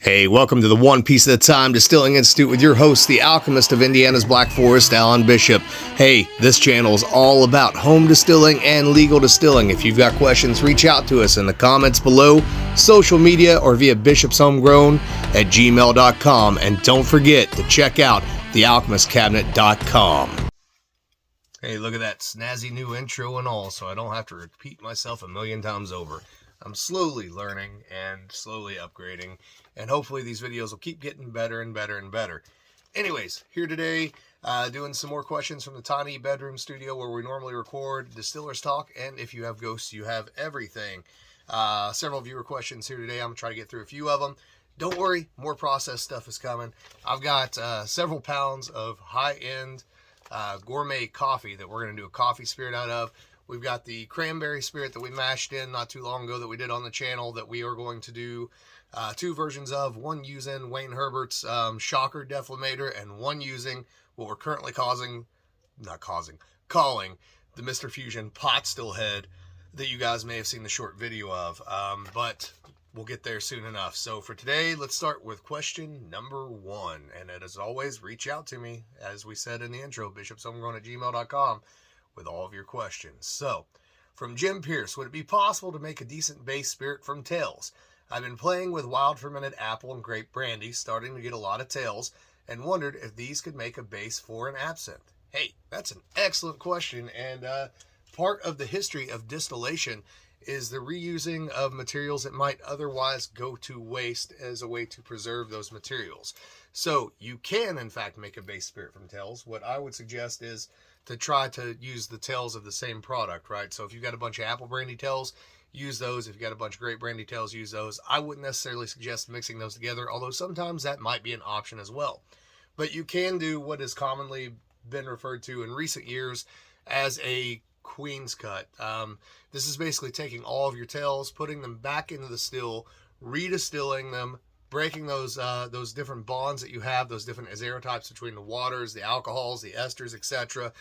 Hey, welcome to the One Piece at a Time Distilling Institute with your host, the alchemist of Indiana's Black Forest, Alan Bishop. Hey, this channel is all about home distilling and legal distilling. If you've got questions, reach out to us in the comments below, social media, or via bishopshomegrown@gmail.com. And don't forget to check out thealchemistcabinet.com. Hey, look at that snazzy new intro and all, so I don't have to repeat myself a million times over. I'm slowly learning and slowly upgrading, and hopefully these videos will keep getting better and better and better. Anyways, here today, doing some more questions from the tiny bedroom studio where we normally record Distillers Talk, and if you have ghosts, you have everything. Several viewer questions here today. I'm going to try to get through a few of them. Don't worry, more processed stuff is coming. I've got several pounds of high-end gourmet coffee that we're going to do a coffee spirit out of. We've got the cranberry spirit that we mashed in not too long ago that we did on the channel that we are going to do two versions of, one using Wayne Herbert's Shocker Deflameter and one using what we're currently calling the Mr. Fusion Pot Still Head that you guys may have seen the short video of, but we'll get there soon enough. So for today, let's start with question number 1. And as always, reach out to me, as we said in the intro, bishopshomegrown@gmail.com. with all of your questions. So, from Jim Pierce, would it be possible to make a decent base spirit from tails? I've been playing with wild fermented apple and grape brandy, starting to get a lot of tails, and wondered if these could make a base for an absinthe. Hey, that's an excellent question, and part of the history of distillation is the reusing of materials that might otherwise go to waste as a way to preserve those materials. So you can, in fact, make a base spirit from tails. What I would suggest is to try to use the tails of the same product, right? So if you've got a bunch of apple brandy tails, use those. If you've got a bunch of grape brandy tails, use those. I wouldn't necessarily suggest mixing those together, although sometimes that might be an option as well. But you can do what has commonly been referred to in recent years as a Queen's cut. This is basically taking all of your tails, putting them back into the still, redistilling them, breaking those different bonds that you have, those different azerotypes between the waters, the alcohols, the esters, etc.,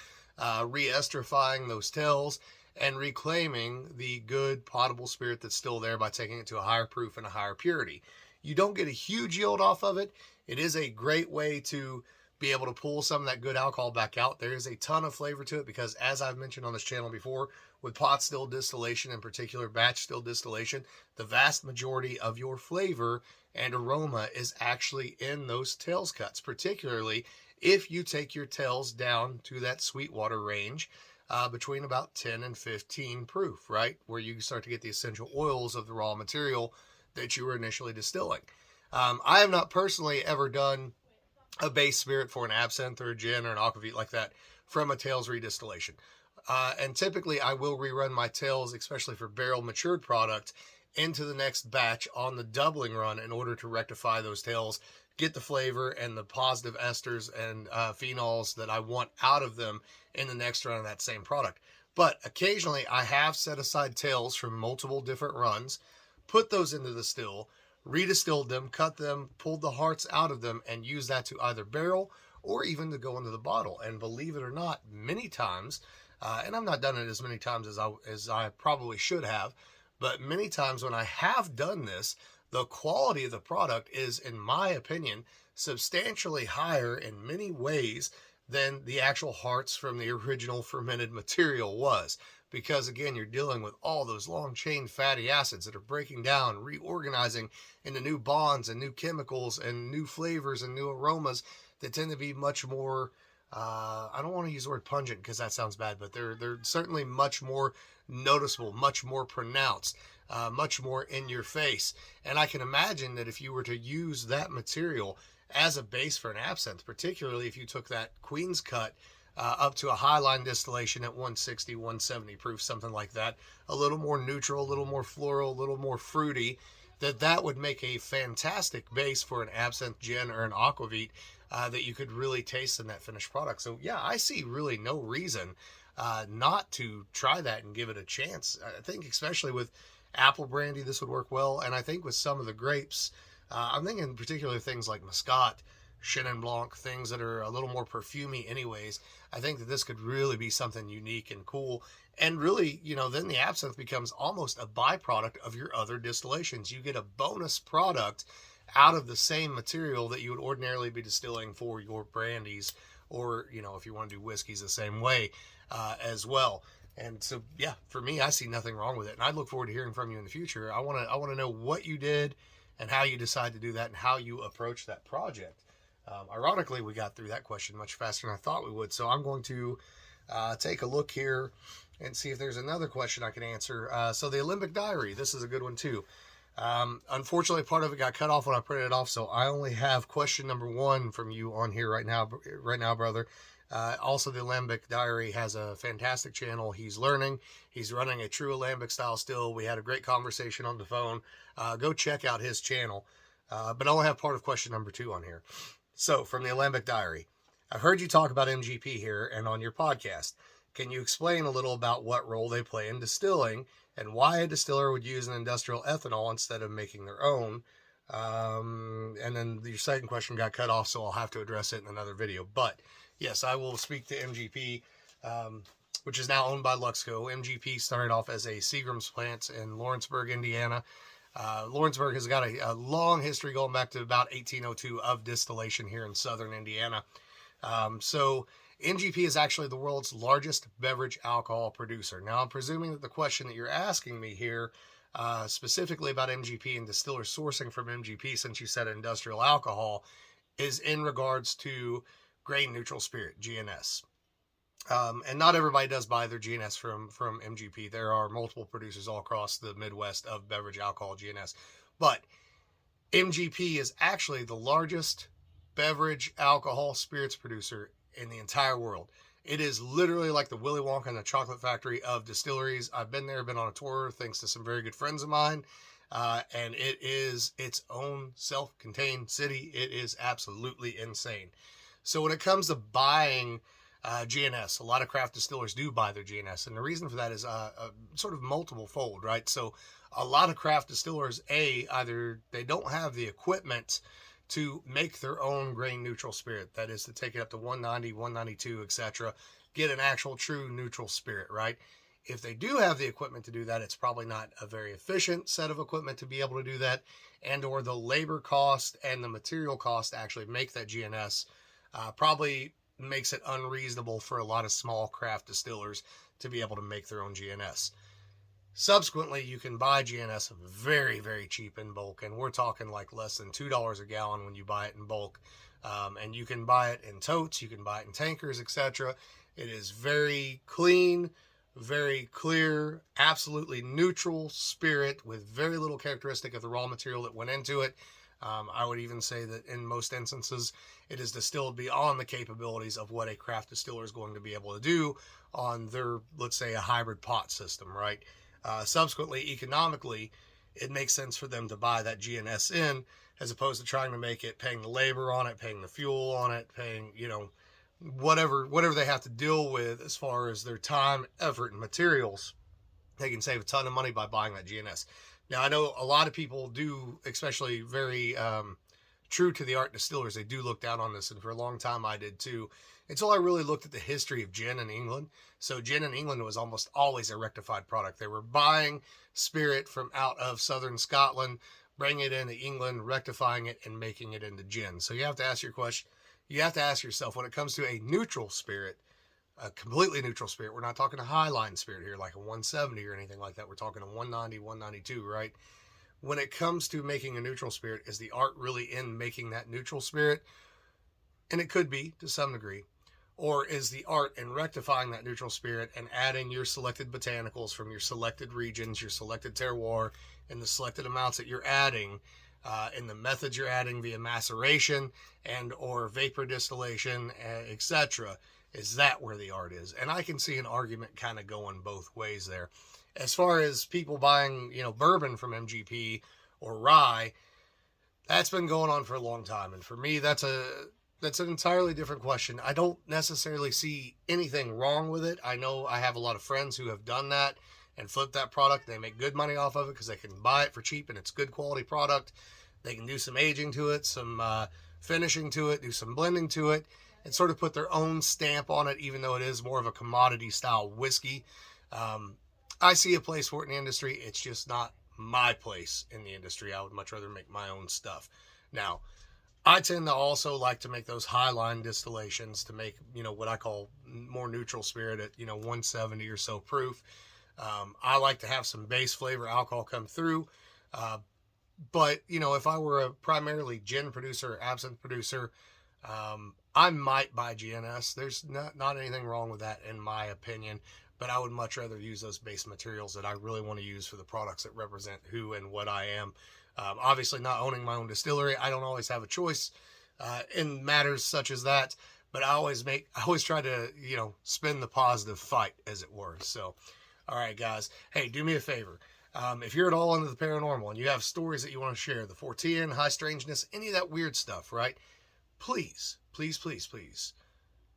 re-esterifying those tails, and reclaiming the good potable spirit that's still there by taking it to a higher proof and a higher purity. You don't get a huge yield off of it. It is a great way to be able to pull some of that good alcohol back out. There is a ton of flavor to it because, as I've mentioned on this channel before, with pot still distillation, in particular batch still distillation, the vast majority of your flavor and aroma is actually in those tails cuts, particularly if you take your tails down to that sweetwater range between about 10 and 15 proof, right? Where you start to get the essential oils of the raw material that you were initially distilling. I have not personally ever done a base spirit for an absinthe or a gin or an aquavit like that from a tails redistillation. And typically I will rerun my tails, especially for barrel matured product, into the next batch on the doubling run in order to rectify those tails, get the flavor and the positive esters and phenols that I want out of them in the next run of that same product. But occasionally I have set aside tails from multiple different runs, put those into the still, redistilled them, cut them, pulled the hearts out of them, and used that to either barrel or even to go into the bottle. And believe it or not, many times, and I've not done it as many times as I probably should have, but many times when I have done this, the quality of the product is, in my opinion, substantially higher in many ways than the actual hearts from the original fermented material was. Because again, you're dealing with all those long chain fatty acids that are breaking down, reorganizing into new bonds and new chemicals and new flavors and new aromas that tend to be much more, I don't want to use the word pungent because that sounds bad, but they're certainly much more noticeable, much more pronounced, much more in your face. And I can imagine that if you were to use that material as a base for an absinthe, particularly if you took that Queen's cut up to a highline distillation at 160, 170 proof, something like that, a little more neutral, a little more floral, a little more fruity, that would make a fantastic base for an absinthe, gin, or an aquavit that you could really taste in that finished product. So yeah, I see really no reason not to try that and give it a chance. I think especially with apple brandy, this would work well. And I think with some of the grapes, I'm thinking particularly things like Muscat, Chenin Blanc, things that are a little more perfumey anyways. I think that this could really be something unique and cool. And really, you know, then the absinthe becomes almost a byproduct of your other distillations. You get a bonus product out of the same material that you would ordinarily be distilling for your brandies, or, you know, if you want to do whiskeys the same way as well. And so, yeah, for me, I see nothing wrong with it. And I look forward to hearing from you in the future. I want to know what you did and how you decide to do that and how you approach that project. Ironically, we got through that question much faster than I thought we would. So I'm going to take a look here and see if there's another question I can answer. So the Lambic diary, this is a good one too. Unfortunately, part of it got cut off when I printed it off, so I only have question number 1 from you on here right now, brother. Also, the Lambic diary has a fantastic channel. He's learning. He's running a true Lambic style still. We had a great conversation on the phone. Go check out his channel. But I only have part of question number 2 on here. So, from the Lambic diary, I've heard you talk about MGP here and on your podcast. Can you explain a little about what role they play in distilling and why a distiller would use an industrial ethanol instead of making their own? And then your second question got cut off, so I'll have to address it in another video. But yes, I will speak to MGP, which is now owned by Luxco. MGP started off as a Seagram's plant in Lawrenceburg, Indiana. Lawrenceburg has got a long history going back to about 1802 of distillation here in southern Indiana. So MGP is actually the world's largest beverage alcohol producer. Now, I'm presuming that the question that you're asking me here, specifically about MGP and distiller sourcing from MGP, since you said industrial alcohol, is in regards to grain neutral spirit, GNS. And not everybody does buy their GNS from MGP. There are multiple producers all across the Midwest of beverage alcohol GNS. But MGP is actually the largest beverage alcohol spirits producer in the entire world. It is literally like the Willy Wonka and the Chocolate Factory of distilleries. I've been there, been on a tour, thanks to some very good friends of mine. And it is its own self-contained city. It is absolutely insane. So when it comes to buying GNS, a lot of craft distillers do buy their GNS. And the reason for that is sort of multiple fold, right? So a lot of craft distillers, either they don't have the equipment to make their own grain neutral spirit. That is to take it up to 190, 192, etc. Get an actual true neutral spirit, right? If they do have the equipment to do that, it's probably not a very efficient set of equipment to be able to do that, and or the labor cost and the material cost to actually make that GNS probably makes it unreasonable for a lot of small craft distillers to be able to make their own GNS. Subsequently, you can buy GNS very, very cheap in bulk, and we're talking like less than $2 a gallon when you buy it in bulk. And you can buy it in totes, you can buy it in tankers, etc. It is very clean, very clear, absolutely neutral spirit with very little characteristic of the raw material that went into it. I would even say that in most instances, it is distilled beyond the capabilities of what a craft distiller is going to be able to do on their, let's say, a hybrid pot system, right? Subsequently, economically, it makes sense for them to buy that GNS in, as opposed to trying to make it, paying the labor on it, paying the fuel on it, paying, you know, whatever they have to deal with as far as their time, effort, and materials. They can save a ton of money by buying that GNS. Now, I know a lot of people do, especially very true to the art distillers, they do look down on this, and for a long time I did too, until I really looked at the history of gin in England. So gin in England was almost always a rectified product. They were buying spirit from out of southern Scotland, bringing it into England, rectifying it, and making it into gin. So you have to ask yourself, when it comes to a neutral spirit, a completely neutral spirit, we're not talking a high-line spirit here, like a 170 or anything like that. We're talking a 190, 192, right? When it comes to making a neutral spirit, is the art really in making that neutral spirit? And it could be, to some degree. Or is the art in rectifying that neutral spirit and adding your selected botanicals from your selected regions, your selected terroir, and the selected amounts that you're adding, and the methods you're adding via maceration and or vapor distillation, etc.? Is that where the art is? And I can see an argument kind of going both ways there. As far as people buying, you know, bourbon from MGP or rye, that's been going on for a long time. And for me, that's an entirely different question. I don't necessarily see anything wrong with it. I know I have a lot of friends who have done that and flipped that product. They make good money off of it because they can buy it for cheap and it's good quality product. They can do some aging to it, some finishing to it, do some blending to it, and sort of put their own stamp on it, even though it is more of a commodity style whiskey. I see a place for it in the industry. It's just not my place in the industry. I would much rather make my own stuff. Now, I tend to also like to make those high line distillations to make, what I call more neutral spirit at, 170 or so proof. I like to have some base flavor alcohol come through. But, if I were a primarily gin producer, absinthe producer, I might buy GNS. There's not anything wrong with that in my opinion, but I would much rather use those base materials that I really want to use for the products that represent who and what I am. Obviously, not owning my own distillery, I don't always have a choice in matters such as that. But I always try to, spin the positive fight, as it were. So, all right, guys. Hey, do me a favor. If you're at all into the paranormal and you have stories that you want to share, the Fortean, high strangeness, any of that weird stuff, right? Please, please, please, please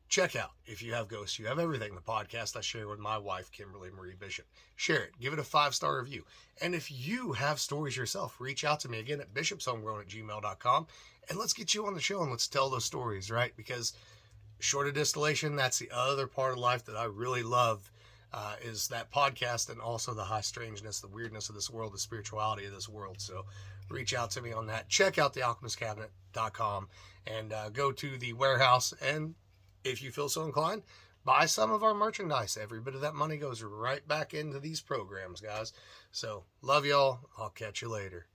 check out If You Have Ghosts, You Have Everything, the podcast I share with my wife, Kimberly Marie Bishop. Share it. Give it a 5-star review. And if you have stories yourself, reach out to me again at bishopshomegrown@gmail.com, and let's get you on the show and let's tell those stories, right? Because short of distillation, that's the other part of life that I really love, is that podcast, and also the high strangeness, the weirdness of this world, the spirituality of this world. So reach out to me on that. Check out thealchemistcabinet.com and go to the warehouse, and if you feel so inclined, buy some of our merchandise. Every bit of that money goes right back into these programs, guys. So love y'all. I'll catch you later.